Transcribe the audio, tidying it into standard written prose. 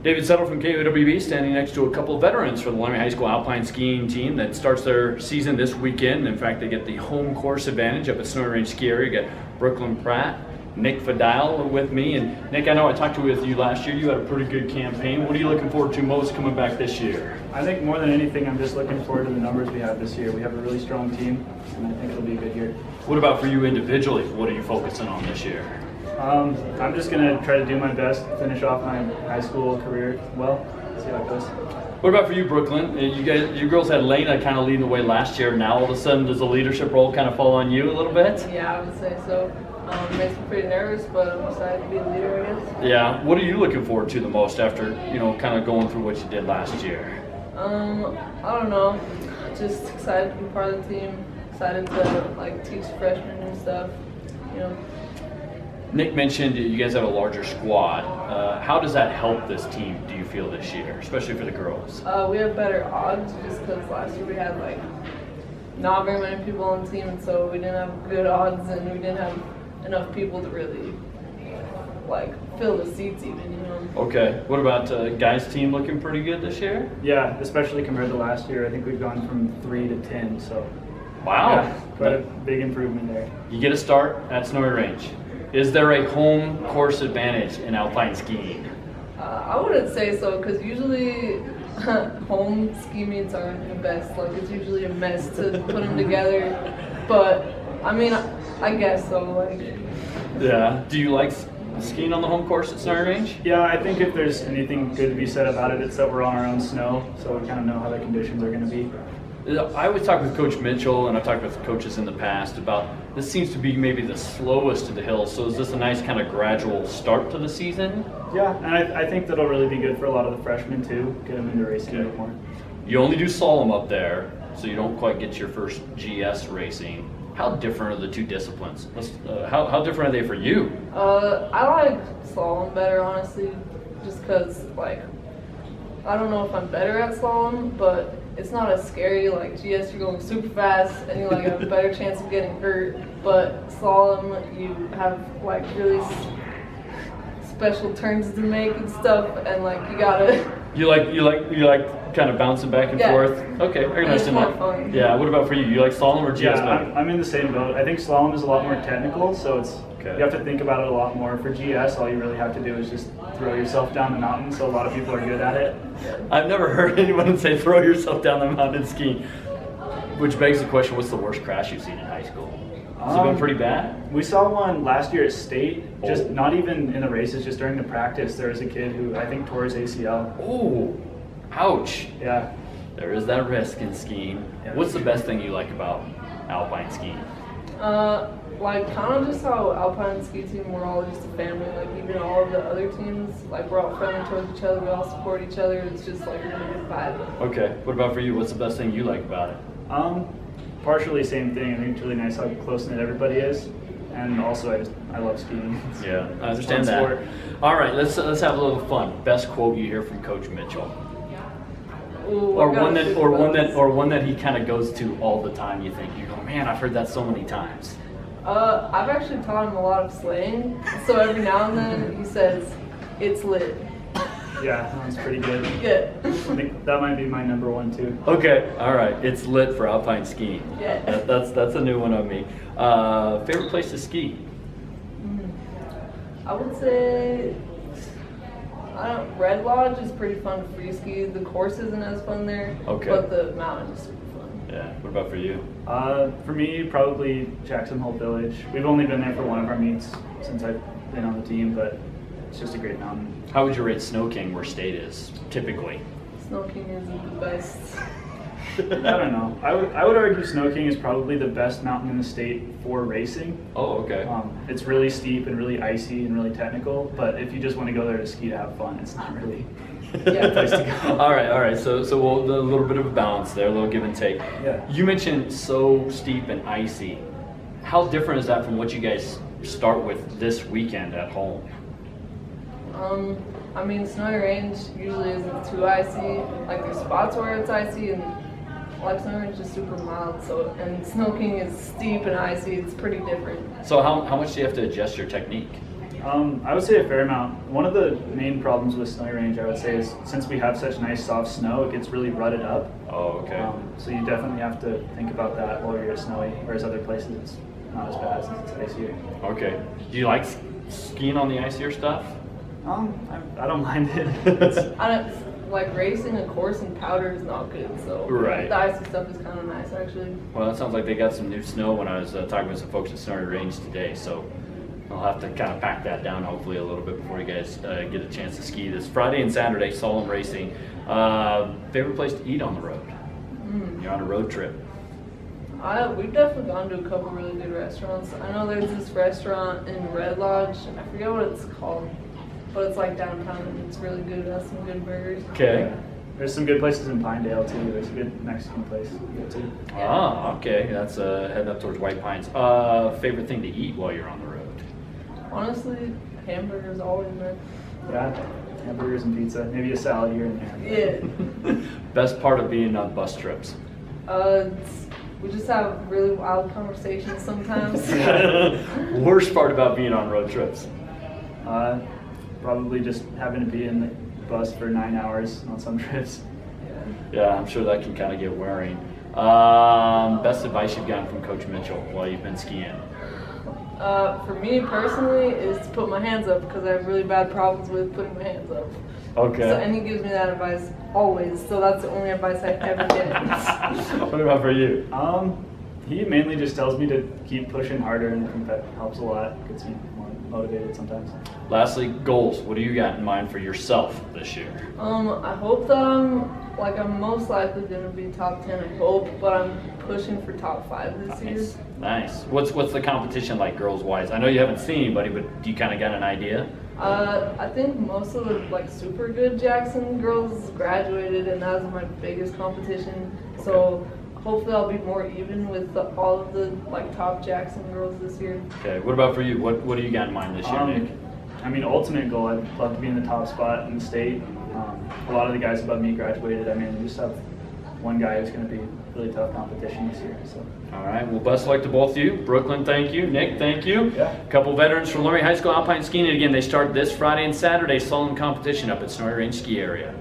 David Settle from KOWB standing next to a couple of veterans for the Laramie High School Alpine skiing team that starts their season this weekend. In fact, they get the home course advantage up at Snowy Range Ski Area. You got Pratt, Nick Fadial with me. And Nick, I know I talked with you last year. You had a pretty good campaign. What are you looking forward to most coming back this year? I think more than anything, I'm just looking forward to the numbers we have this year. We have a really strong team, and I think it'll be a good year. What about for you individually? What are you focusing on this year? I'm just going to try to do my best, finish off my high school career well, see how it goes. What about for you, Brooklyn? You girls had Lena kind of leading the way last year. Now all of a sudden, does the leadership role kind of fall on you a little bit? Yeah, I would say so. Makes me pretty nervous, but I'm excited to be the leader, I guess. Yeah. What are you looking forward to the most after, kind of going through what you did last year? I don't know. Just excited to be part of the team. Excited to teach freshmen and stuff. Nick mentioned you guys have a larger squad. How does that help this team, do you feel, this year, especially for the girls? We have better odds just because last year we had not very many people on the team, and so we didn't have good odds, and we didn't have enough people to really fill the seats even. Okay. What about guys' team looking pretty good this year? Yeah, especially compared to last year. I think we've gone from 3 to 10, so wow, yeah, quite a big improvement there. You get a start at Snowy Range. Is there a home course advantage in alpine skiing? I wouldn't say so, because usually home ski meets aren't the best. It's usually a mess to put them together. But I mean, I guess so. Yeah. Do you like skiing on the home course at Snowy Range? Yeah, I think if there's anything good to be said about it, it's that we're on our own snow, so we kind of know how the conditions are going to be. I always talk with Coach Mitchell, and I've talked with coaches in the past about this seems to be maybe the slowest of the hills. So is this a nice kind of gradual start to the season? Yeah, and I think that'll really be good for a lot of the freshmen too, get them into racing a bit more. You only do Slalom up there, so you don't quite get your first GS racing. How different are the two disciplines? How different are they for you? I like Slalom better, honestly, just because I don't know if I'm better at Slalom, but it's not as scary. GS, you're going super fast and you have a better chance of getting hurt. But Slalom, you have really special turns to make and stuff, and you gotta. You like kind of bouncing back and forth. Okay, I can understand that. Fun. Yeah. What about for you? You like Slalom or GS? Yeah, I'm in the same boat. I think Slalom is a lot more technical, so you have to think about it a lot more. For GS, all you really have to do is just throw yourself down the mountain, so a lot of people are good at it. I've never heard anyone say throw yourself down the mountain skiing, which begs the question, what's the worst crash you've seen in high school? Has it been pretty bad? We saw one last year at state, just not even in the races, just during the practice. There was a kid who I think tore his ACL. Oh, ouch. Yeah. There is that risk in skiing. Yeah. What's the best thing you like about alpine skiing? Kind of just how Alpine ski team, we're all just a family. Even all of the other teams, we're all friendly towards each other. We all support each other. It's just a really good vibe. Okay. What about for you? What's the best thing you like about it? Partially same thing. I think it's really nice how close-knit everybody is. And also, I love skiing. Yeah, I understand that. Sport. All right, let's have a little fun. Best quote you hear from Coach Mitchell? Ooh, or one that he kind of goes to all the time. You go, man, I've heard that so many times. I've actually taught him a lot of slang, so every now and then he says, "It's lit." Yeah, that one's pretty good. Yeah. I think that might be my number one too. Okay, all right. It's lit for alpine skiing. Yeah. That's a new one on me. Favorite place to ski? I would say Red Lodge is pretty fun to free ski. The course isn't as fun there, but the mountain is super fun. Yeah. What about for you? For me, probably Jackson Hole Village. We've only been there for one of our meets since I've been on the team, but it's just a great mountain. How would you rate Snow King, where State is, typically? Snow King isn't the best. I don't know. I would argue Snow King is probably the best mountain in the state for racing. Oh, okay. It's really steep and really icy and really technical, but if you just want to go there to ski to have fun, it's not really the place to go. All right. So we'll a little bit of a balance there, a little give and take. Yeah. You mentioned so steep and icy. How different is that from what you guys start with this weekend at home? I mean, Snowy Range usually isn't too icy. There's spots where it's icy, and Snowy Range is super mild. Snow King is steep and icy. It's pretty different. So how much do you have to adjust your technique? I would say a fair amount. One of the main problems with snowy range, I would say, is since we have such nice soft snow, it gets really rutted up. Oh, okay. So you definitely have to think about that while you're at snowy, whereas other places it's not as bad since it's icier. Okay. Do you like skiing on the icier stuff? I don't mind it. Like racing a course in powder is not good, so right. The icy stuff is kind of nice actually. Well, that sounds like they got some new snow when I was talking with some folks at Snowy Range today, so I'll have to kind of pack that down hopefully a little bit before you guys get a chance to ski this Friday and Saturday. Slalom racing. Favorite place to eat on the road? You're on a road trip. We've definitely gone to a couple really good restaurants. I know there's this restaurant in Red Lodge. I forget what it's called, but it's like downtown and it's really good. It has some good burgers. Okay. Yeah. There's some good places in Pinedale too. There's a good Mexican place to go to. Ah, okay. That's heading up towards White Pines. Favorite thing to eat while you're on the road? Honestly, hamburgers always, man. Yeah, hamburgers and pizza. Maybe a salad here and there. Yeah. Best part of being on bus trips? We just have really wild conversations sometimes. Worst part about being on road trips? Probably just having to be in the bus for 9 hours on some trips. Yeah, I'm sure that can kind of get wearing. Best advice you've gotten from Coach Mitchell while you've been skiing? For me personally, is to put my hands up because I have really bad problems with putting my hands up. Okay. So, and he gives me that advice always. So that's the only advice I ever get. What about for you? He mainly just tells me to keep pushing harder, and I think that helps a lot. Gets me more motivated sometimes. Lastly, goals. What do you got in mind for yourself this year? I hope that I'm most likely going to be top 10, I hope, but I'm pushing for top 5 this year. Nice. What's the competition like girls-wise? I know you haven't seen anybody, but do you kind of got an idea? I think most of the super good Jackson girls graduated, and that was my biggest competition. Okay. So hopefully I'll be more even with all of the top Jackson girls this year. Okay. What about for you? What do you got in mind this year, Nick? I mean, ultimate goal, I'd love to be in the top spot in the state. A lot of the guys above me graduated. I mean, we just have one guy who's going to be really tough competition this year. So. All right. Well, best of luck to both of you. Brooklyn, thank you. Nick, thank you. Yeah. A couple veterans from Laramie High School Alpine Skiing. And again, they start this Friday and Saturday slalom competition up at Snowy Range Ski Area.